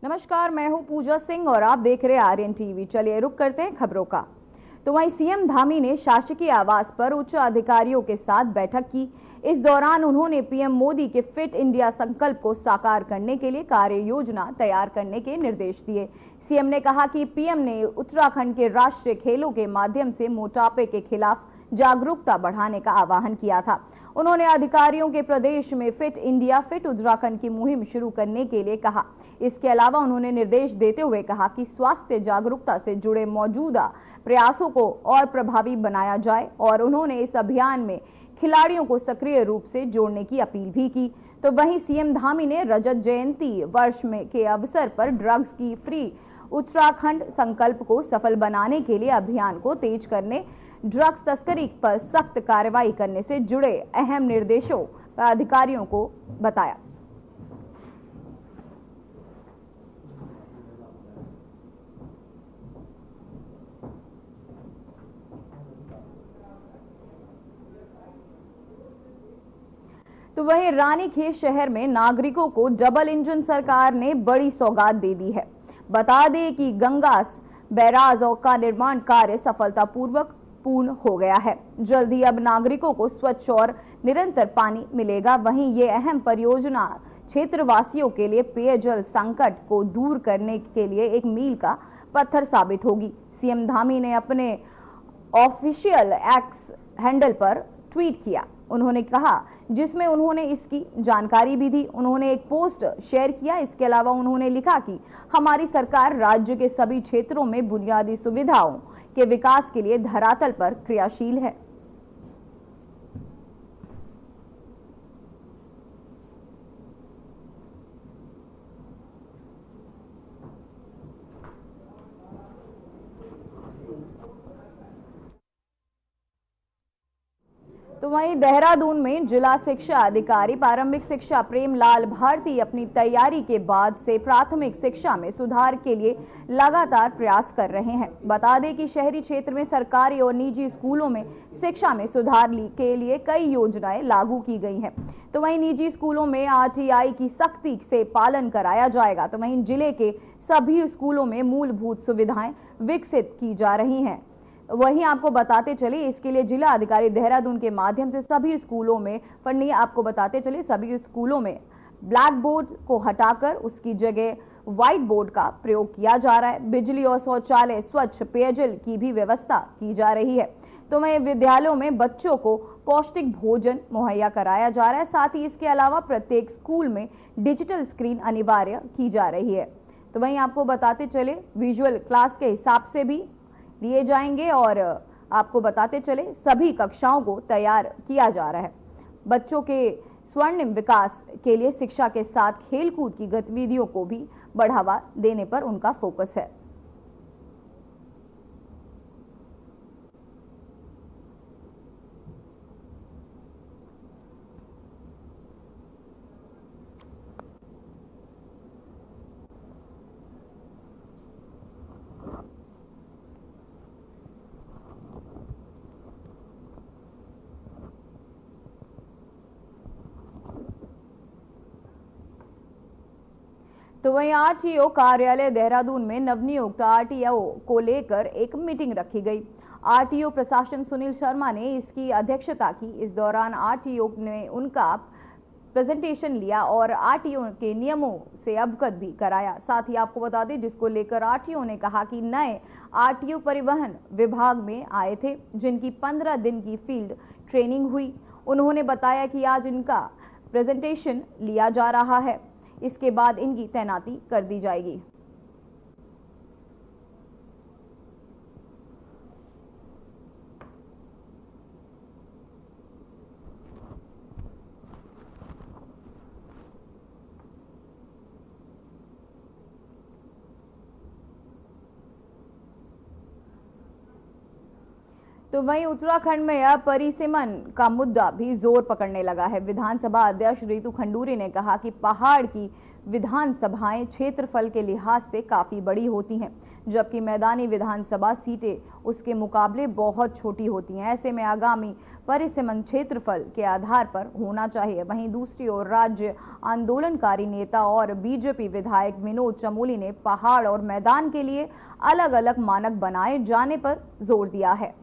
नमस्कार, मैं हूं पूजा सिंह और आप देख रहे हैं आर्यन टीवी। चलिए रुक करते हैं खबरों का। तो वहीं सीएम धामी ने शासकीय आवास पर उच्च अधिकारियों के साथ बैठक की। इस दौरान उन्होंने पीएम मोदी के फिट इंडिया संकल्प को साकार करने के लिए कार्य योजना तैयार करने के निर्देश दिए। सीएम ने कहा कि पीएम ने उत्तराखंड के राष्ट्रीय खेलों के माध्यम से मोटापे के खिलाफ जागरूकता बढ़ाने का आह्वान किया था। उन्होंने अधिकारियों के प्रदेश में फिट इंडिया फिट उत्तराखंड की मुहिम शुरू करने के लिए कहा। इसके अलावा उन्होंने निर्देश देते हुए कहा कि स्वास्थ्य जागरूकता से जुड़े मौजूदा प्रयासों को और प्रभावी बनाया जाए और उन्होंने इस अभियान में खिलाड़ियों को सक्रिय रूप से जोड़ने की अपील भी की। तो वहीं सीएम धामी ने रजत जयंती वर्ष में के अवसर पर ड्रग्स की फ्री उत्तराखंड संकल्प को सफल बनाने के लिए अभियान को तेज करने, ड्रग्स तस्करी पर सख्त कार्रवाई करने से जुड़े अहम निर्देशों अधिकारियों को बताया। तो वहीं रानीखेत शहर में नागरिकों को डबल इंजन सरकार ने बड़ी सौगात दे दी है। बता दें कि गंगा बैराज का निर्माण कार्य सफलतापूर्वक पूर्ण हो गया है। जल्द ही अब नागरिकों को स्वच्छ और निरंतर पानी मिलेगा। वहीं ये अहम परियोजना क्षेत्रवासियों के लिए पेयजल संकट को दूर करने के लिए एक मील का पत्थर साबित होगी। सीएम धामी ने अपने ऑफिशियल एक्स हैंडल पर ट्वीट किया, उन्होंने कहा, जिसमें उन्होंने इसकी जानकारी भी दी। उन्होंने एक पोस्ट शेयर किया। इसके अलावा उन्होंने लिखा कि हमारी सरकार राज्य के सभी क्षेत्रों में बुनियादी सुविधाओं के विकास के लिए धरातल पर क्रियाशील है। तो वहीं देहरादून में जिला शिक्षा अधिकारी प्रारंभिक शिक्षा प्रेमलाल भारती अपनी तैयारी के बाद से प्राथमिक शिक्षा में सुधार के लिए लगातार प्रयास कर रहे हैं। बता दें कि शहरी क्षेत्र में सरकारी और निजी स्कूलों में शिक्षा में सुधार के लिए कई योजनाएं लागू की गई हैं। तो वहीं निजी स्कूलों में आरटीआई की सख्ती से पालन कराया जाएगा। तो वहीं जिले के सभी स्कूलों में मूलभूत सुविधाएं विकसित की जा रही हैं। वहीं आपको बताते चले, इसके लिए जिला अधिकारी देहरादून के माध्यम से सभी स्कूलों में फंडिंग, आपको बताते चले सभी स्कूलों में ब्लैक बोर्ड को हटाकर उसकी जगह व्हाइट बोर्ड का प्रयोग किया जा रहा है। बिजली और शौचालय, स्वच्छ पेयजल की भी व्यवस्था की जा रही है। तो वहीं विद्यालयों में बच्चों को पौष्टिक भोजन मुहैया कराया जा रहा है। साथ ही इसके अलावा प्रत्येक स्कूल में डिजिटल स्क्रीन अनिवार्य की जा रही है। तो वहीं आपको बताते चले, विजुअल क्लास के हिसाब से भी लिए जाएंगे और आपको बताते चले सभी कक्षाओं को तैयार किया जा रहा है। बच्चों के स्वर्णिम विकास के लिए शिक्षा के साथ खेलकूद की गतिविधियों को भी बढ़ावा देने पर उनका फोकस है। तो वहीं आरटीओ कार्यालय देहरादून में नवनियुक्त आरटीओ को लेकर एक मीटिंग रखी गई। आरटीओ प्रशासन सुनील शर्मा ने इसकी अध्यक्षता की। इस दौरान आरटीओ ने उनका प्रेजेंटेशन लिया और आरटीओ के नियमों से अवगत भी कराया। साथ ही आपको बता दें, जिसको लेकर आरटीओ ने कहा कि नए आरटीओ परिवहन विभाग में आए थे, जिनकी 15 दिन की फील्ड ट्रेनिंग हुई। उन्होंने बताया कि आज इनका प्रेजेंटेशन लिया जा रहा है, इसके बाद इनकी तैनाती कर दी जाएगी। तो तो वहीं उत्तराखंड में अब परिसीमन का मुद्दा भी जोर पकड़ने लगा है। विधानसभा अध्यक्ष रितु खंडूरी ने कहा कि पहाड़ की विधानसभाएं क्षेत्रफल के लिहाज से काफी बड़ी होती हैं, जबकि मैदानी विधानसभा सीटें उसके मुकाबले बहुत छोटी होती हैं। ऐसे में आगामी परिसीमन क्षेत्रफल के आधार पर होना चाहिए। वहीं दूसरी ओर राज्य आंदोलनकारी नेता और बीजेपी विधायक विनोद चमोली ने पहाड़ और मैदान के लिए अलग अलग मानक बनाए जाने पर जोर दिया है।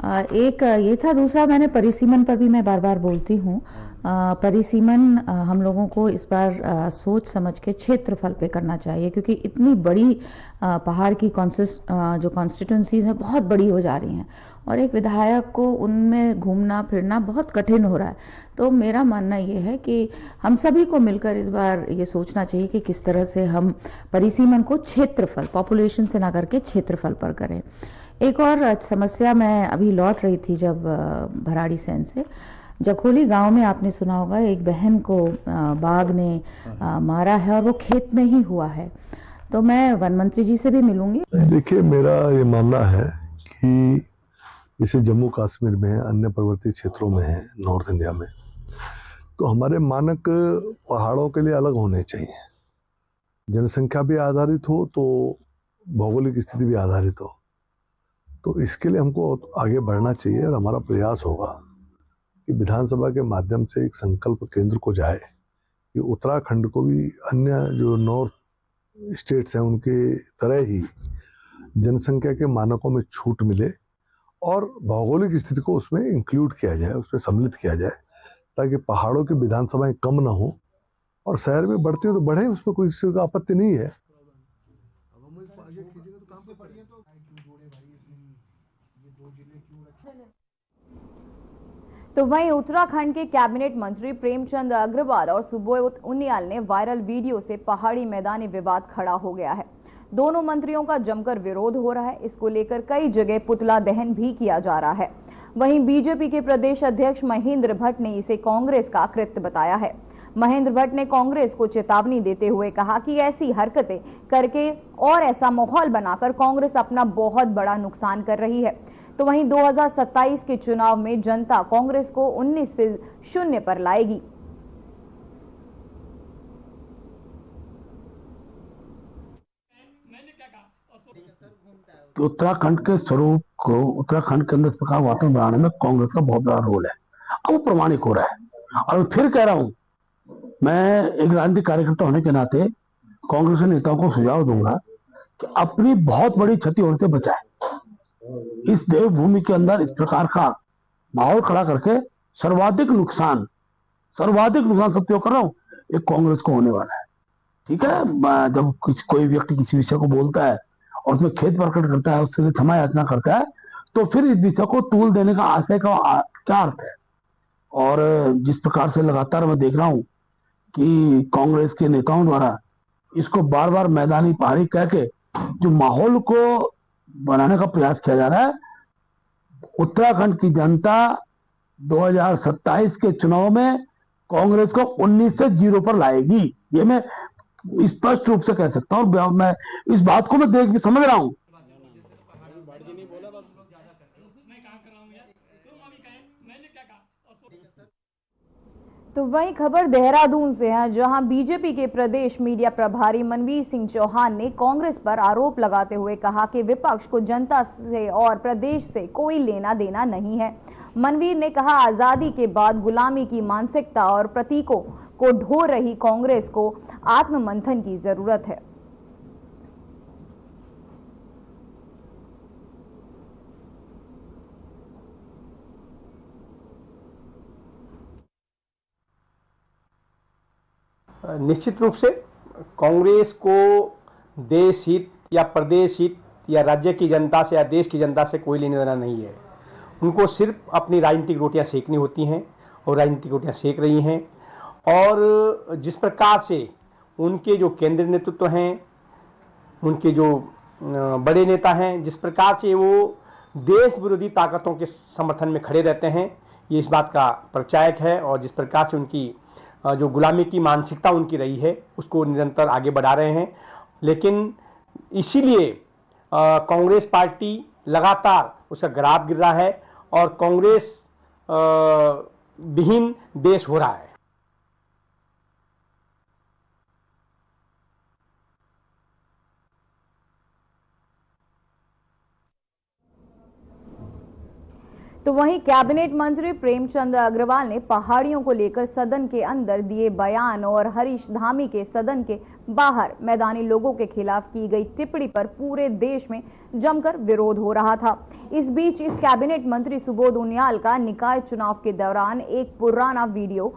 एक ये था, दूसरा मैंने परिसीमन पर भी मैं बार बार बोलती हूँ। परिसीमन हम लोगों को इस बार सोच समझ के क्षेत्रफल पे करना चाहिए, क्योंकि इतनी बड़ी पहाड़ की जो कॉन्स्टिट्यूंसीज हैं बहुत बड़ी हो जा रही हैं और एक विधायक को उनमें घूमना फिरना बहुत कठिन हो रहा है। तो मेरा मानना ये है कि हम सभी को मिलकर इस बार ये सोचना चाहिए कि किस तरह से हम परिसीमन को क्षेत्रफल, पॉपुलेशन से ना करके क्षेत्रफल पर करें। एक और समस्या, मैं अभी लौट रही थी जब भराड़ी सैन से, जखोली गांव में आपने सुना होगा एक बहन को बाघ ने मारा है और वो खेत में ही हुआ है। तो मैं वन मंत्री जी से भी मिलूंगी। देखिए, मेरा ये मानना है कि जैसे जम्मू कश्मीर में, अन्य पर्वतीय क्षेत्रों में है, नॉर्थ इंडिया में, तो हमारे मानक पहाड़ों के लिए अलग होने चाहिए। जनसंख्या भी आधारित हो तो भौगोलिक स्थिति भी आधारित हो। तो इसके लिए हमको आगे बढ़ना चाहिए और हमारा प्रयास होगा कि विधानसभा के माध्यम से एक संकल्प केंद्र को जाए कि उत्तराखंड को भी अन्य जो नॉर्थ स्टेट्स हैं उनके तरह ही जनसंख्या के मानकों में छूट मिले और भौगोलिक स्थिति को उसमें इंक्लूड किया जाए, उसमें सम्मिलित किया जाए, ताकि पहाड़ों की विधानसभाएं कम ना हो और शहर में बढ़ती हो तो बढ़े, उसमें कोई किसी का आपत्ति नहीं है। तो वहीं उत्तराखंड के कैबिनेट मंत्री प्रेमचंद अग्रवाल और सुबोध उनियाल ने वायरल वीडियो से पहाड़ी मैदानी विवाद खड़ा हो गया है। दोनों मंत्रियों का जमकर विरोध हो रहा है। इसको लेकर कई जगह पुतला दहन भी किया जा रहा है। वहीं बीजेपी के प्रदेश अध्यक्ष महेंद्र भट्ट ने इसे कांग्रेस का कृत्य बताया है। महेंद्र भट्ट ने कांग्रेस को चेतावनी देते हुए कहा कि ऐसी हरकतें करके और ऐसा माहौल बनाकर कांग्रेस अपना बहुत बड़ा नुकसान कर रही है। तो वहीं 2027 के चुनाव में जनता कांग्रेस को 19 से 0 पर लाएगी। तो उत्तराखंड के स्वरूप को, उत्तराखंड के अंदर इस प्रकार वातावरण बनाने में कांग्रेस का बहुत बड़ा रोल है। अब वो प्रमाणित हो रहा है। और मैं फिर कह रहा हूं, मैं एक राजनीतिक कार्यकर्ता होने के नाते कांग्रेस के नेताओं को सुझाव दूंगा कि अपनी बहुत बड़ी क्षति होने से बचाए। इस देवभूमि के अंदर इस प्रकार का माहौल खड़ा करके सर्वाधिक नुकसान सत्य कर रहा हूं, एक कांग्रेस को होने वाला है। ठीक है, जब कोई व्यक्ति किसी विषय को बोलता है और उसमें खेद प्रकट करता है, उससे क्षमा याचना करता है, तो फिर इस विषय को तूल देने का आशय का क्या अर्थ है। और जिस प्रकार से लगातार मैं देख रहा हूं कि कांग्रेस के नेताओं द्वारा इसको बार बार मैदानी पहाड़ी कह के जो माहौल को बनाने का प्रयास किया जा रहा है, उत्तराखंड की जनता 2027 के चुनाव में कांग्रेस को 19 से 0 पर लाएगी। ये मैं स्पष्ट रूप से कह सकता हूं और मैं इस बात को मैं देख भी समझ रहा हूं। तो वही खबर देहरादून से है, जहां बीजेपी के प्रदेश मीडिया प्रभारी मनवीर सिंह चौहान ने कांग्रेस पर आरोप लगाते हुए कहा कि विपक्ष को जनता से और प्रदेश से कोई लेना देना नहीं है। मनवीर ने कहा, आजादी के बाद गुलामी की मानसिकता और प्रतीकों को ढो रही कांग्रेस को आत्ममंथन की जरूरत है। निश्चित रूप से कांग्रेस को देश हित या प्रदेश हित या राज्य की जनता से या देश की जनता से कोई लेना देना नहीं है। उनको सिर्फ अपनी राजनीतिक रोटियां सेकनी होती हैं और राजनीतिक रोटियां सेक रही हैं। और जिस प्रकार से उनके जो केंद्रीय नेतृत्व हैं, उनके जो बड़े नेता हैं, जिस प्रकार से वो देश विरोधी ताकतों के समर्थन में खड़े रहते हैं, ये इस बात का प्रचायक है और जिस प्रकार से उनकी जो गुलामी की मानसिकता उनकी रही है उसको निरंतर आगे बढ़ा रहे हैं। लेकिन इसीलिए कांग्रेस पार्टी लगातार उसका ग्राफ गिर रहा है और कांग्रेस विहीन देश हो रहा है। तो वहीं कैबिनेट मंत्री प्रेमचंद अग्रवाल ने पहाड़ियों को लेकर सदन के अंदर दिए बयान और हरीश धामी के सदन के बाहर मैदानी लोगों के खिलाफ की गई टिप्पणी पर पूरे देश में जमकर विरोध हो रहा था। इस बीच इस कैबिनेट मंत्री सुबोध उनियाल का निकाय चुनाव के दौरान एक पुराना वीडियो